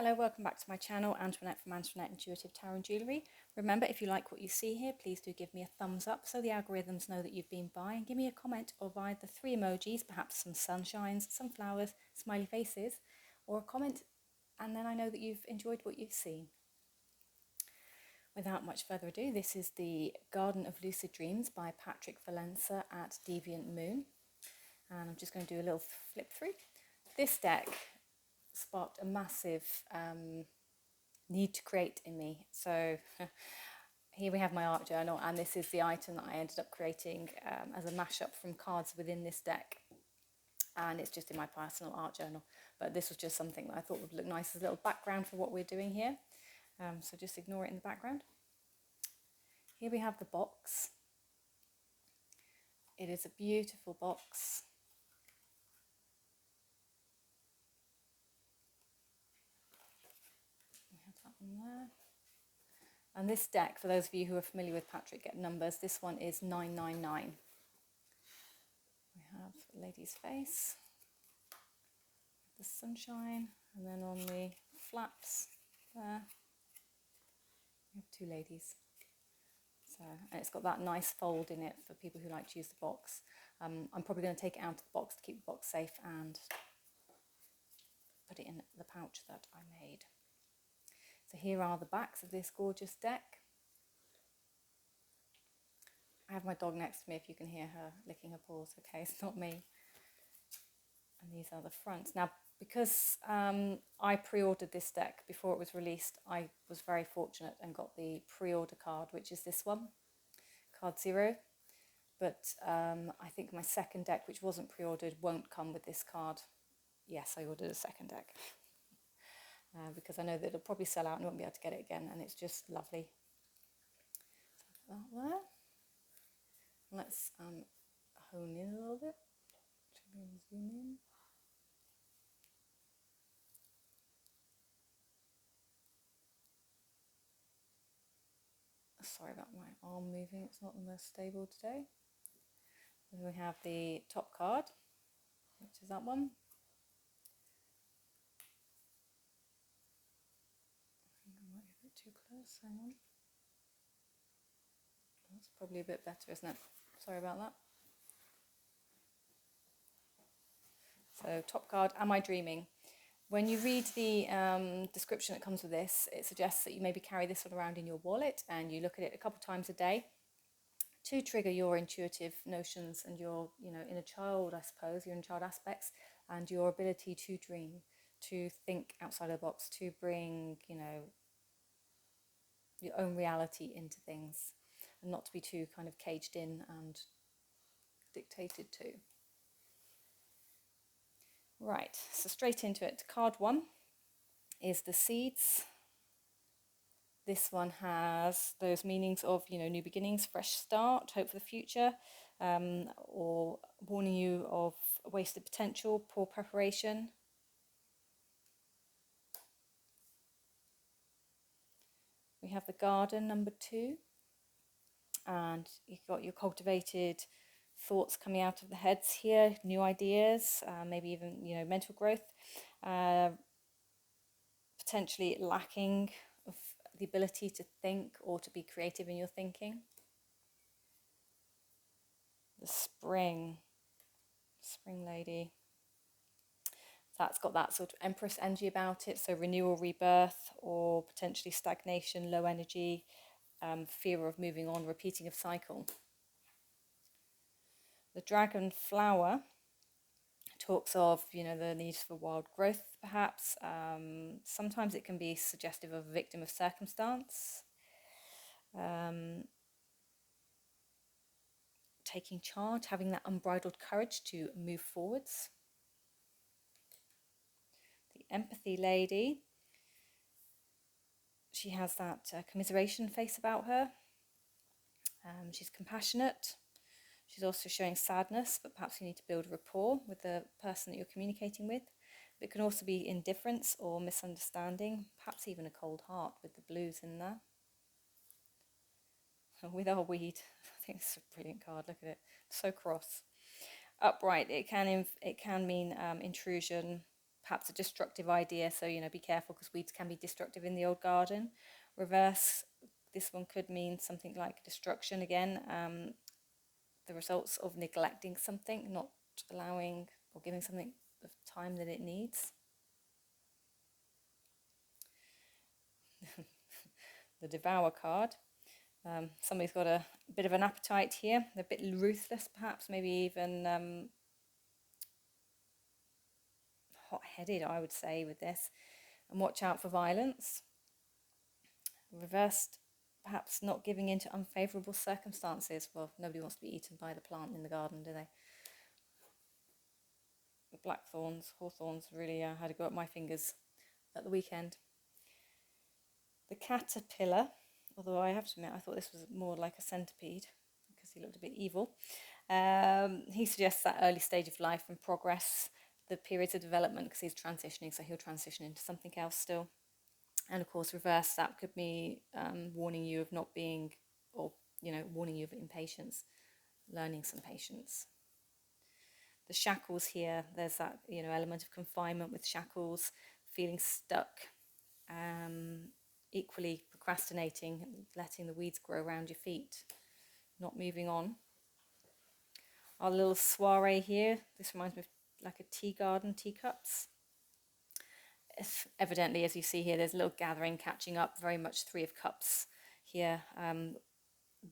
Hello, welcome back to my channel, Antoinette from Antoinette Intuitive Tarot and Jewellery. Remember, if you like what you see here, please do give me a thumbs up so the algorithms know that you've been by, and give me a comment of either 3 emojis, perhaps some sunshines, some flowers, smiley faces, or a comment, and then I know that you've enjoyed what you've seen. Without much further ado, this is the Garden of Lucid Dreams by Patrick Valenza at Deviant Moon, and I'm just going to do a little flip through. This deck sparked a massive need to create in me. So here we have my art journal, and this is the item that I ended up creating as a mashup from cards within this deck, and it's just in my personal art journal, but this was just something that I thought would look nice as a little background for what we're doing here. So just ignore it in the background. Here we have the box. It is a beautiful box. There. And this deck, for those of you who are familiar with Patrick Get Numbers, this one is 999. We have the lady's face, the sunshine, and then on the flaps there, we have 2 ladies. So, and it's got that nice fold in it for people who like to use the box. I'm probably going to take it out of the box to keep the box safe and put it in the pouch that I made. So here are the backs of this gorgeous deck. I have my dog next to me if you can hear her licking her paws. Okay, it's not me. And these are the fronts. Now, because I pre-ordered this deck before it was released, I was very fortunate and got the pre-order card, which is this one, card 0. But I think my second deck, which wasn't pre-ordered, won't come with this card. Yes, I ordered a second deck. Because I know that it'll probably sell out and I won't be able to get it again, and it's just lovely. So that there. Let's hone in a little bit. Should be able to zoom in. Sorry about my arm moving, it's not the most stable today. Then we have the top card, which is that one. I think I might be a bit too close, hang on. That's probably a bit better, isn't it? Sorry about that. So top card, Am I Dreaming? When you read the description that comes with this, it suggests that you maybe carry this one around in your wallet and you look at it a couple of times a day to trigger your intuitive notions and your, inner child, I suppose, your inner child aspects, and your ability to dream, to think outside of the box, to bring, your own reality into things, and not to be too kind of caged in and dictated to. Right, so straight into it. Card 1 is the seeds. This one has those meanings of, new beginnings, fresh start, hope for the future, or warning you of wasted potential, poor preparation. We have the garden, number 2, and you've got your cultivated thoughts coming out of the heads here, new ideas, maybe even, mental growth, potentially lacking of the ability to think or to be creative in your thinking. The spring lady, that's got that sort of Empress energy about it, so renewal, rebirth, or potentially stagnation, low energy, fear of moving on, repeating of cycle. The dragon flower talks of, the need for wild growth, perhaps. Sometimes it can be suggestive of a victim of circumstance. Taking charge, having that unbridled courage to move forwards. The empathy lady, she has that commiseration face about her. She's compassionate. She's also showing sadness, but perhaps you need to build rapport with the person that you're communicating with. It can also be indifference or misunderstanding, perhaps even a cold heart with the blues in there. With our weed, I think this is a brilliant card, look at it, so cross. Upright, it can mean intrusion, perhaps a destructive idea. So, be careful because weeds can be destructive in the old garden. Reverse, this one could mean something like destruction again, the results of neglecting something, not allowing or giving something the time that it needs. The Devour card. Somebody's got a bit of an appetite here. They're a bit ruthless, perhaps, maybe even hot-headed, I would say, with this. And watch out for violence. Reversed, perhaps not giving in to unfavourable circumstances. Well, nobody wants to be eaten by the plant in the garden, do they? The blackthorns, hawthorns really had to go up my fingers at the weekend. The caterpillar, although I have to admit I thought this was more like a centipede because he looked a bit evil. He suggests that early stage of life and progress, the periods of development, because he's transitioning, so he'll transition into something else still. And of course, reverse, that could be warning you of not being, or warning you of impatience, learning some patience. The shackles here, there's that element of confinement with shackles, feeling stuck, equally procrastinating, letting the weeds grow around your feet, not moving on. Our little soiree here, this reminds me of like a tea garden, teacups. Evidently, as you see here, there's a little gathering, catching up, very much Three of Cups here,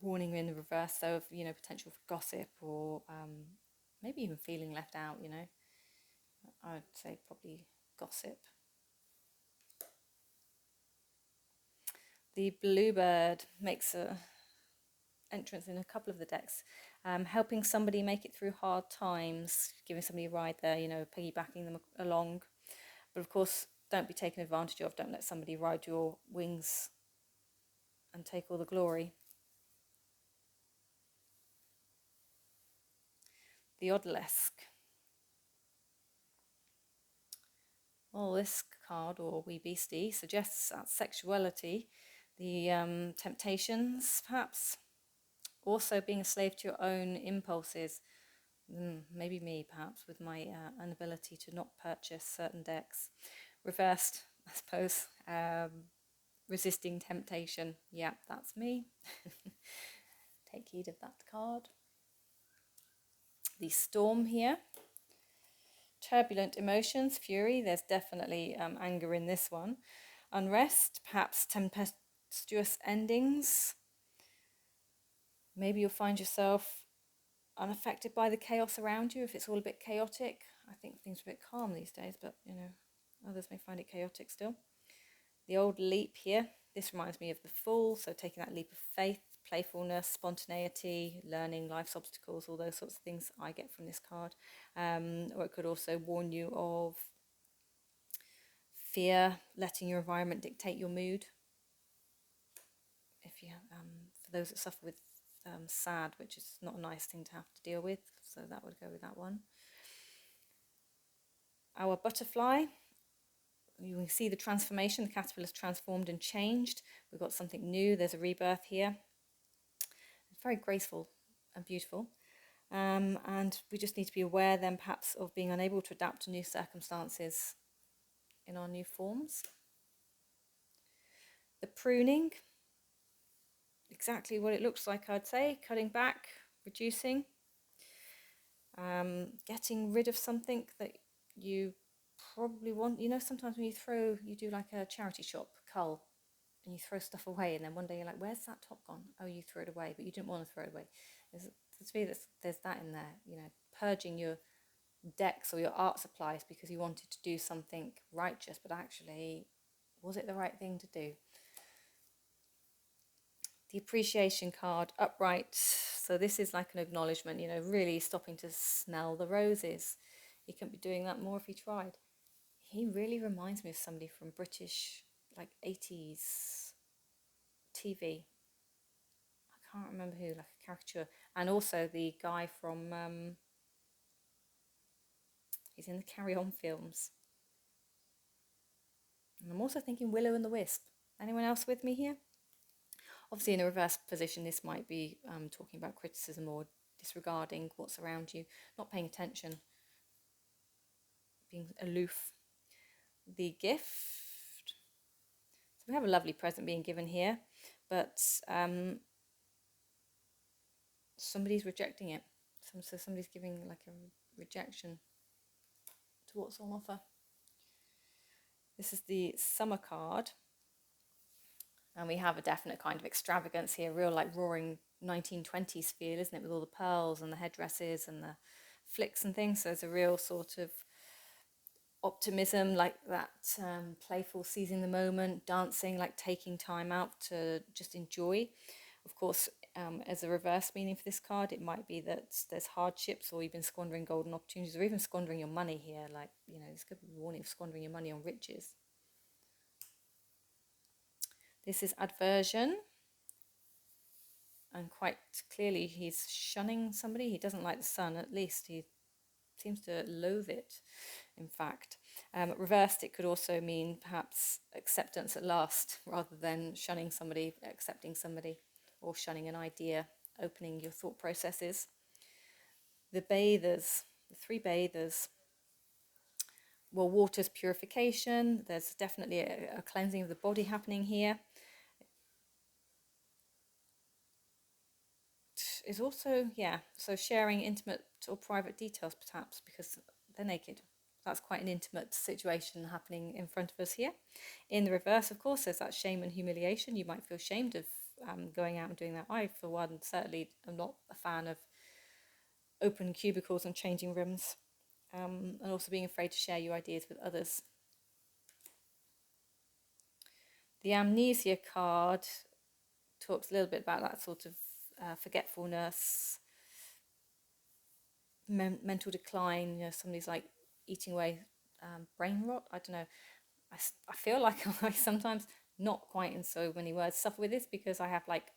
warning in the reverse, though, of potential for gossip or maybe even feeling left out. I'd say probably gossip. The bluebird makes a entrance in a couple of the decks, helping somebody make it through hard times, giving somebody a ride there, piggybacking them along. But of course, don't be taken advantage of. Don't let somebody ride your wings and take all the glory. The Oddlesque. Well, this card, or Wee Beastie, suggests that sexuality, the temptations, perhaps. Also being a slave to your own impulses. Maybe me, perhaps, with my inability to not purchase certain decks. Reversed, I suppose. Resisting temptation. Yeah, that's me. Take heed of that card. The Storm here. Turbulent emotions, fury. There's definitely anger in this one. Unrest, perhaps tempestuous endings. Maybe you'll find yourself unaffected by the chaos around you if it's all a bit chaotic. I think things are a bit calm these days, but others may find it chaotic still. The old leap here. This reminds me of the Fool, so taking that leap of faith, playfulness, spontaneity, learning life's obstacles, all those sorts of things I get from this card. Or it could also warn you of fear, letting your environment dictate your mood. If you, for those that suffer with SAD, which is not a nice thing to have to deal with, so that would go with that one. Our butterfly. You can see the transformation. The caterpillar's transformed and changed. We've got something new. There's a rebirth here. It's very graceful and beautiful. And we just need to be aware then perhaps of being unable to adapt to new circumstances in our new forms. The pruning. Exactly what it looks like, I'd say. Cutting back, reducing. Getting rid of something that you probably want. Sometimes when you do like a charity shop cull, and you throw stuff away, and then one day you're like, where's that top gone? Oh, you threw it away, but you didn't want to throw it away. There's that in there, purging your decks or your art supplies because you wanted to do something righteous, but actually, was it the right thing to do? The appreciation card, upright. So this is like an acknowledgement, really stopping to smell the roses. He couldn't be doing that more if he tried. He really reminds me of somebody from British, like 80s TV. I can't remember who, like a caricature. And also the guy from, he's in the Carry On films. And I'm also thinking Willow and the Wisp. Anyone else with me here? Obviously, in a reverse position, this might be talking about criticism or disregarding what's around you, not paying attention, being aloof. the gift. So we have a lovely present being given here, but somebody's rejecting it. So somebody's giving like a rejection to what's on offer. This is the summer card. And we have a definite kind of extravagance here, real like roaring 1920s feel, isn't it? With all the pearls and the headdresses and the flicks and things. So there's a real sort of optimism, like that playful seizing the moment, dancing, like taking time out to just enjoy. Of course, as a reverse meaning for this card, it might be that there's hardships, or you've been squandering golden opportunities, or even squandering your money here. Like, you know, this could be a warning of squandering your money on riches. This is adversion. And quite clearly he's shunning somebody. He doesn't like the sun, at least. He seems to loathe it, in fact. Reversed, it could also mean perhaps acceptance at last, rather than shunning somebody, accepting somebody, or shunning an idea, opening your thought processes. The bathers, the three bathers. Well, water's purification. There's definitely a cleansing of the body happening here. Is also, yeah, so sharing intimate or private details perhaps, because they're naked. That's quite an intimate situation happening in front of us here. In the reverse, of course, there's that shame and humiliation. You might feel shamed of going out and doing that. I, for one, certainly am not a fan of open cubicles and changing rooms, and also being afraid to share your ideas with others. The Amnesia card talks a little bit about that sort of forgetfulness, mental decline. You know, somebody's like eating away, brain rot. I don't know. I feel like I sometimes, not quite in so many words, suffer with this because I have like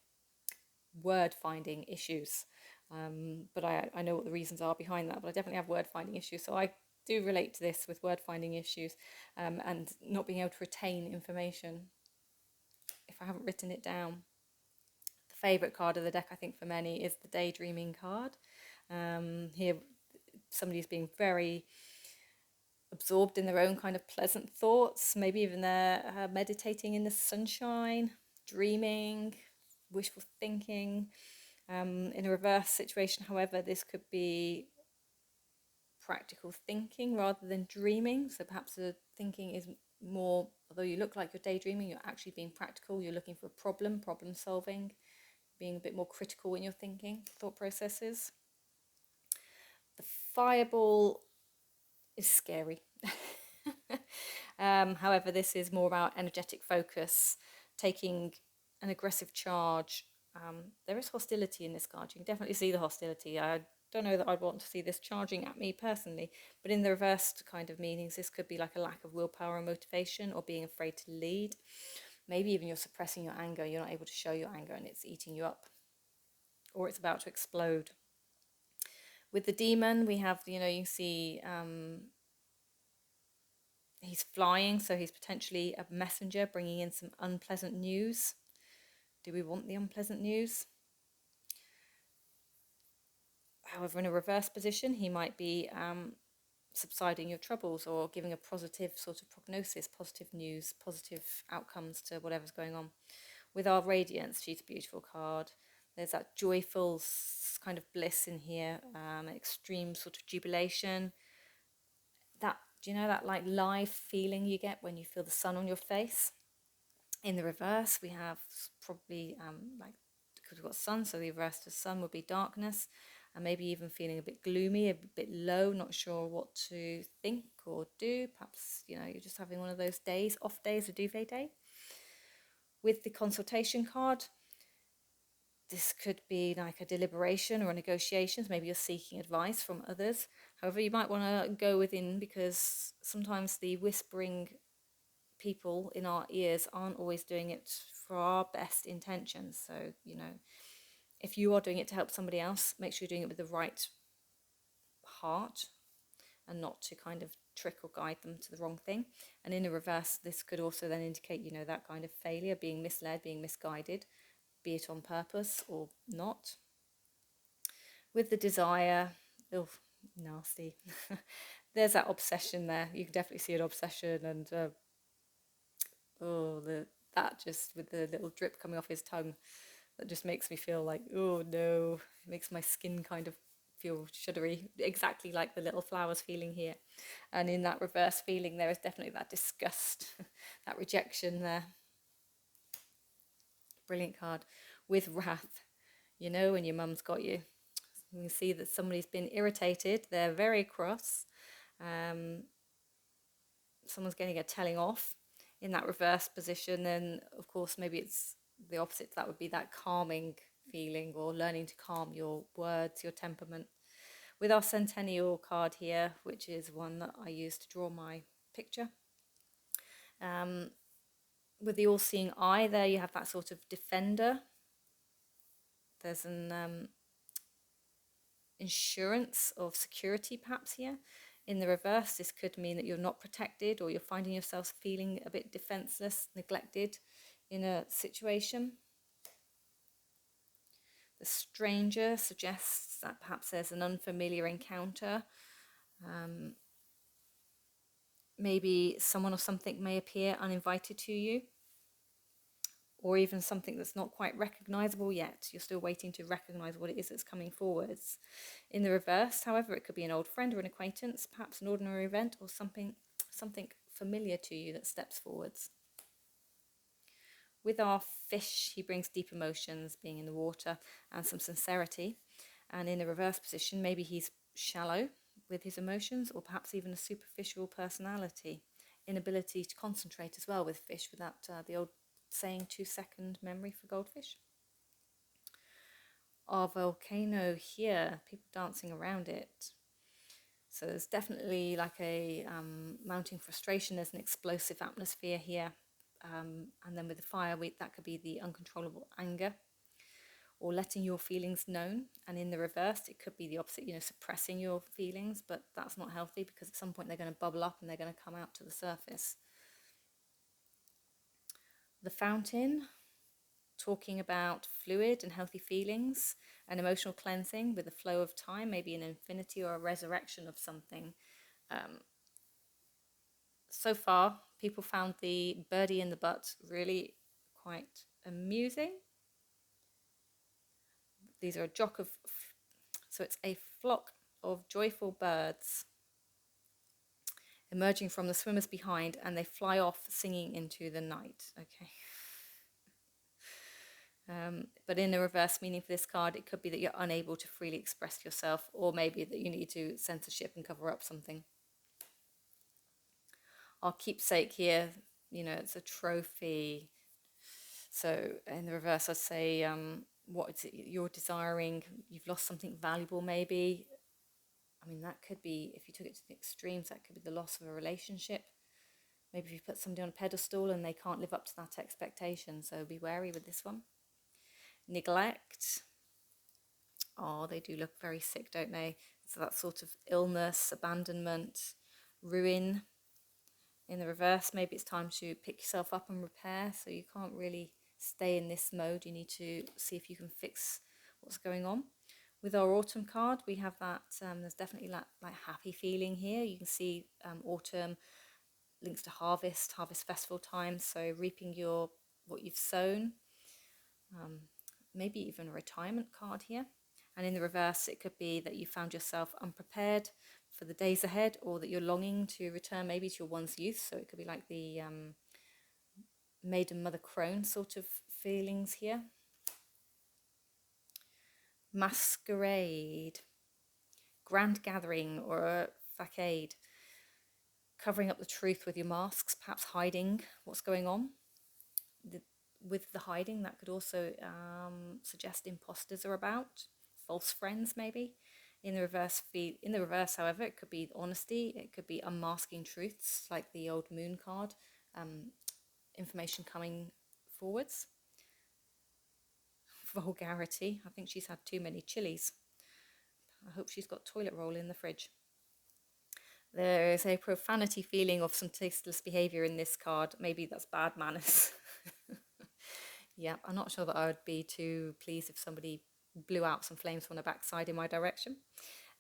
word finding issues. But I know what the reasons are behind that, but I definitely have word finding issues. So I do relate to this with word finding issues, and not being able to retain information if I haven't written it down. The favourite card of the deck, I think, for many is the daydreaming card. Here, somebody's being very absorbed in their own kind of pleasant thoughts. Maybe even they're meditating in the sunshine, dreaming, wishful thinking. In a reverse situation, however, this could be practical thinking rather than dreaming. So perhaps the thinking is more, although you look like you're daydreaming, you're actually being practical. You're looking for a problem solving, being a bit more critical in your thinking, thought processes. The fireball is scary. However, this is more about energetic focus, taking an aggressive charge. There is hostility in this card. You can definitely see the hostility. I don't know that I'd want to see this charging at me personally, but in the reversed kind of meanings, this could be like a lack of willpower and motivation, or being afraid to lead. Maybe even you're suppressing your anger. You're not able to show your anger and it's eating you up, or it's about to explode. With the demon, we have, you know, you see he's flying, so he's potentially a messenger bringing in some unpleasant news. Do we want the unpleasant news? However, in a reverse position, he might be subsiding your troubles, or giving a positive sort of prognosis, positive news, positive outcomes to whatever's going on. With our radiance, she's a beautiful card. There's that joyful kind of bliss in here, extreme sort of jubilation. That, do you know that like live feeling you get when you feel the sun on your face? In the reverse, we have probably like, because we've got sun, so the reverse to sun would be darkness, and maybe even feeling a bit gloomy, a bit low, not sure what to think or do. Perhaps, you know, you're just having one of those days, off days, a duvet day. With the consultation card, this could be like a deliberation or negotiations. Maybe you're seeking advice from others. However, you might want to go within, because sometimes the whispering people in our ears aren't always doing it for our best intentions. So, you know, if you are doing it to help somebody else, make sure you're doing it with the right heart and not to kind of trick or guide them to the wrong thing. And in the reverse, this could also then indicate, you know, that kind of failure, being misled, being misguided, be it on purpose or not. With the desire, oh, nasty. there's that obsession there. You can definitely see an obsession, and oh, that just with the little drip coming off his tongue, that just makes me feel like, oh no, it makes my skin kind of feel shuddery, exactly like the little flowers feeling here. And in that reverse feeling, there is definitely that disgust, that rejection there. Brilliant card. With wrath, you know, when your mum's got you. You can see that somebody's been irritated, they're very cross. Someone's getting a telling off in that reverse position, then of course maybe it's the opposite. That would be that calming feeling, or learning to calm your words, your temperament. With our Centennial card here, which is one that I use to draw my picture, with the all-seeing eye there, you have that sort of defender. There's an insurance of security perhaps here. In the reverse, this could mean that you're not protected, or you're finding yourself feeling a bit defenseless, neglected in a situation. The stranger suggests that perhaps there's an unfamiliar encounter. Maybe someone or something may appear uninvited to you, or even something that's not quite recognizable yet. You're still waiting to recognize what it is that's coming forwards. In the reverse, however, it could be an old friend or an acquaintance, perhaps an ordinary event, or something familiar to you that steps forwards. With our fish, he brings deep emotions, being in the water, and some sincerity. And in the reverse position, maybe he's shallow with his emotions, or perhaps even a superficial personality. Inability to concentrate as well with fish, with that the old saying, 2-second memory for goldfish. Our volcano here, people dancing around it. So there's definitely like a mounting frustration. There's an explosive atmosphere here. And then with the fire, that could be the uncontrollable anger, or letting your feelings known. And in the reverse, it could be the opposite, you know, suppressing your feelings, but that's not healthy, because at some point they're going to bubble up and they're going to come out to the surface. The fountain, talking about fluid and healthy feelings and emotional cleansing with the flow of time, maybe an infinity or a resurrection of something. So far, people found the birdie in the butt really quite amusing. These are so it's a flock of joyful birds emerging from the swimmers behind, and they fly off singing into the night. Okay. But in the reverse meaning for this card, it could be that you're unable to freely express yourself, or maybe that you need to censorship and cover up something. Our keepsake here, you know, it's a trophy. So in the reverse, I'd say what is it you're desiring? You've lost something valuable, maybe. I mean, that could be, if you took it to the extremes, that could be the loss of a relationship. Maybe if you put somebody on a pedestal and they can't live up to that expectation. So be wary with this one. Neglect. Oh, they do look very sick, don't they? So that sort of illness, abandonment, ruin. In the reverse, maybe it's time to pick yourself up and repair. So you can't really stay in this mode. You need to see if you can fix what's going on. With our autumn card, we have that, there's definitely like happy feeling here. You can see autumn links to harvest festival time. So reaping what you've sown. Maybe even a retirement card here. And in the reverse, it could be that you found yourself unprepared for the days ahead, or that you're longing to return maybe to your one's youth. So it could be like the maiden mother crone sort of feelings here. Masquerade, grand gathering, or a facade, covering up the truth with your masks, perhaps hiding what's going on. With the hiding, that could also suggest imposters are about, false friends maybe. In the reverse, however, it could be honesty, it could be unmasking truths, like the old moon card, information coming forwards. Vulgarity, I think she's had too many chilies. I hope she's got toilet roll in the fridge. There is a profanity feeling of some tasteless behaviour in this card. Maybe that's bad manners. Yeah, I'm not sure that I would be too pleased if somebody blew out some flames from the backside in my direction.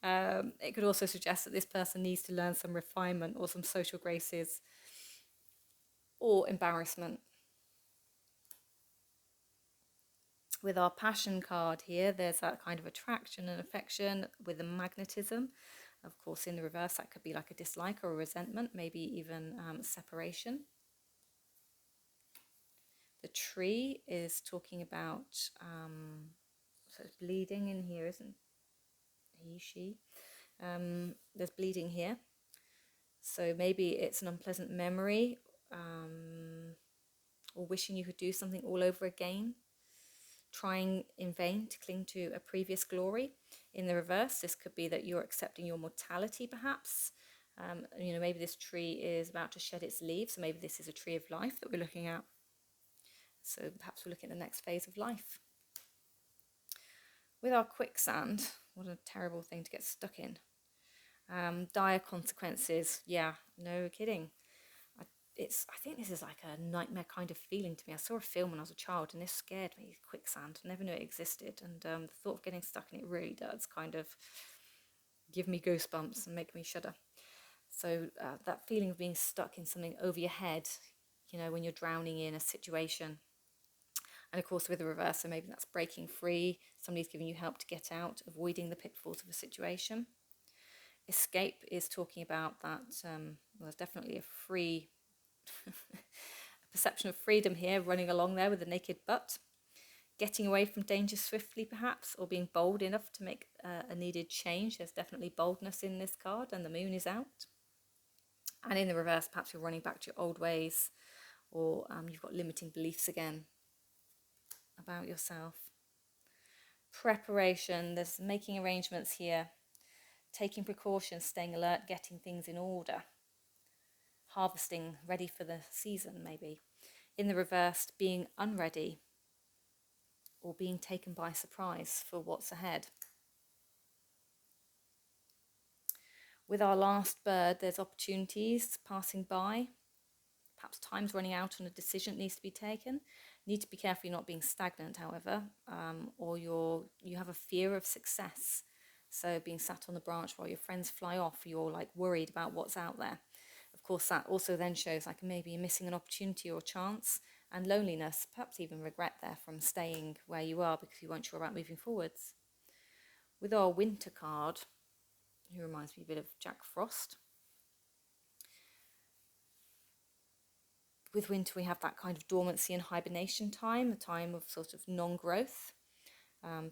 It could also suggest that this person needs to learn some refinement or some social graces or embarrassment. With our passion card here, there's that kind of attraction and affection with a magnetism. Of course, in the reverse, that could be like a dislike or a resentment, maybe even separation. The tree is talking about, so it's bleeding in here, isn't he, she? There's bleeding here. So maybe it's an unpleasant memory, or wishing you could do something all over again, trying in vain to cling to a previous glory. In the reverse, this could be that you're accepting your mortality, perhaps. Maybe this tree is about to shed its leaves, so maybe this is a tree of life that we're looking at. So perhaps we're looking at the next phase of life. With our quicksand, what a terrible thing to get stuck in. Dire consequences, yeah, no kidding. I think this is like a nightmare kind of feeling to me. I saw a film when I was a child and this scared me, quicksand. I never knew it existed, and the thought of getting stuck in it really does kind of give me goosebumps and make me shudder. So that feeling of being stuck in something over your head, when you're drowning in a situation. And of course with the reverse, so maybe that's breaking free, somebody's giving you help to get out, avoiding the pitfalls of a situation. Escape is talking about that, there's definitely a free perception of freedom here, running along there with a naked butt, getting away from danger swiftly perhaps, or being bold enough to make a needed change. There's definitely boldness in this card, and the moon is out. And in the reverse, perhaps you're running back to your old ways, or you've got limiting beliefs again about yourself. Preparation, there's making arrangements here, taking precautions, staying alert, getting things in order, harvesting, ready for the season maybe. In the reverse, being unready or being taken by surprise for what's ahead. With our last bird, there's opportunities passing by. Perhaps time's running out and a decision needs to be taken. Need to be careful you're not being stagnant, however, or you have a fear of success. So being sat on the branch while your friends fly off, you're like worried about what's out there. Of course, that also then shows like maybe you're missing an opportunity or chance, and loneliness, perhaps even regret there from staying where you are because you weren't sure about moving forwards. With our winter card, who reminds me a bit of Jack Frost. With winter, we have that kind of dormancy and hibernation time, a time of sort of non-growth,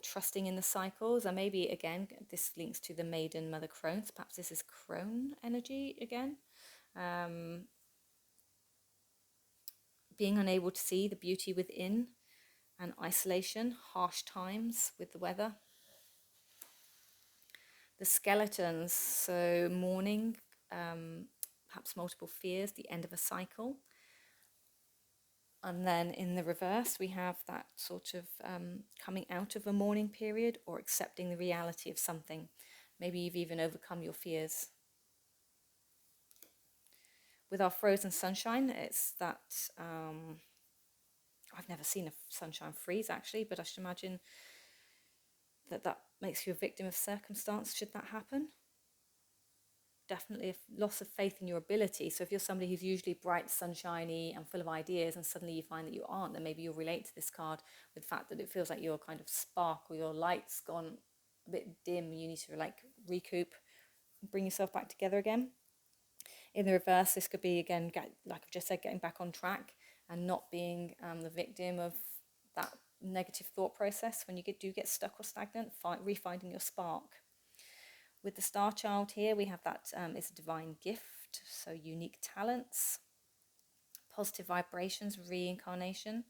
trusting in the cycles. And maybe, again, this links to the maiden mother crone. So perhaps this is crone energy again. Being unable to see the beauty within, and isolation, harsh times with the weather. The skeletons, so mourning, perhaps multiple fears, the end of a cycle. And then in the reverse, we have that sort of coming out of a mourning period or accepting the reality of something. Maybe you've even overcome your fears. With our frozen sunshine, it's that, I've never seen a sunshine freeze actually, but I should imagine that makes you a victim of circumstance should that happen. Definitely a loss of faith in your ability. So if you're somebody who's usually bright, sunshiny and full of ideas, and suddenly you find that you aren't, then maybe you'll relate to this card with the fact that it feels like your kind of spark or your light's gone a bit dim. You need to like recoup, bring yourself back together again. In the reverse, this could be again, like I've just said, getting back on track and not being the victim of that negative thought process when you do get stuck or stagnant, refinding your spark. With the star child here, we have that it's a divine gift, so unique talents, positive vibrations, reincarnation.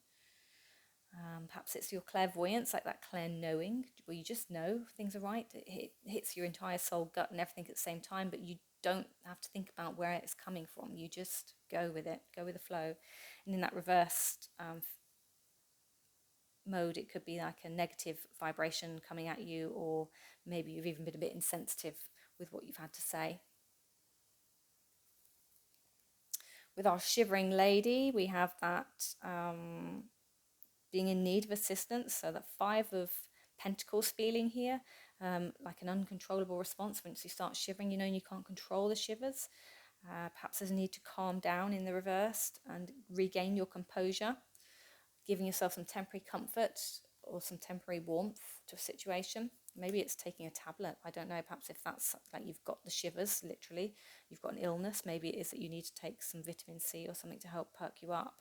Perhaps it's your clairvoyance, like that clair knowing, where you just know things are right. It hits your entire soul, gut and everything at the same time, but you don't have to think about where it's coming from. You just go with it, go with the flow. And in that reversed mode, it could be like a negative vibration coming at you, or maybe you've even been a bit insensitive with what you've had to say. With our shivering lady, we have that being in need of assistance, so that 5 of Pentacles feeling here, like an uncontrollable response. Once you start shivering, you know, and you can't control the shivers. Perhaps there's a need to calm down in the reversed and regain your composure, giving yourself some temporary comfort or some temporary warmth to a situation. Maybe it's taking a tablet. I don't know, perhaps if that's like you've got the shivers, literally, you've got an illness, maybe it is that you need to take some vitamin C or something to help perk you up.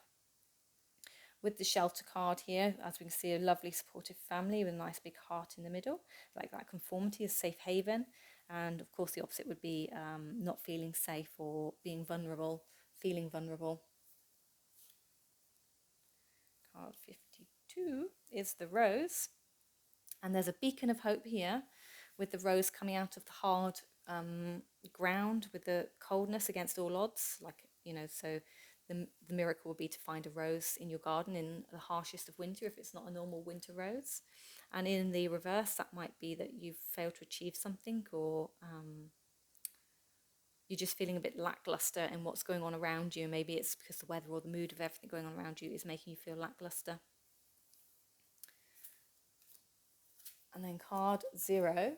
With the shelter card here, as we can see, a lovely supportive family with a nice big heart in the middle, like that conformity is safe haven. And of course the opposite would be not feeling safe or being vulnerable, feeling vulnerable. Card 52 is the rose, and there's a beacon of hope here with the rose coming out of the hard ground with the coldness against all odds, like, you know, so the miracle would be to find a rose in your garden in the harshest of winter if it's not a normal winter rose. And in the reverse, that might be that you've failed to achieve something, or you're just feeling a bit lackluster in what's going on around you. Maybe it's because the weather or the mood of everything going on around you is making you feel lackluster. And then card 0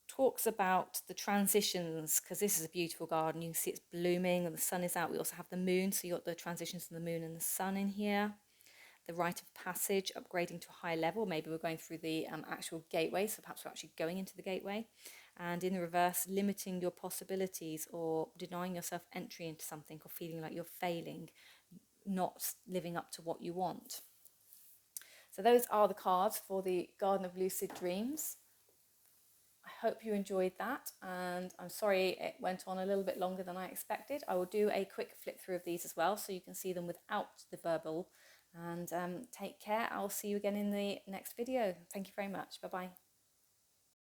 talks about the transitions, because this is a beautiful garden. You can see it's blooming and the sun is out. We also have the moon, so you've got the transitions of the moon and the sun in here. The rite of passage, upgrading to a high level. Maybe we're going through the actual gateway, so perhaps we're actually going into the gateway. And in the reverse, limiting your possibilities or denying yourself entry into something, or feeling like you're failing, not living up to what you want. So those are the cards for the Garden of Lucid Dreams. I hope you enjoyed that, and I'm sorry it went on a little bit longer than I expected. I will do a quick flip through of these as well, so you can see them without the verbal. And take care. I'll see you again in the next video. Thank you very much. Bye-bye.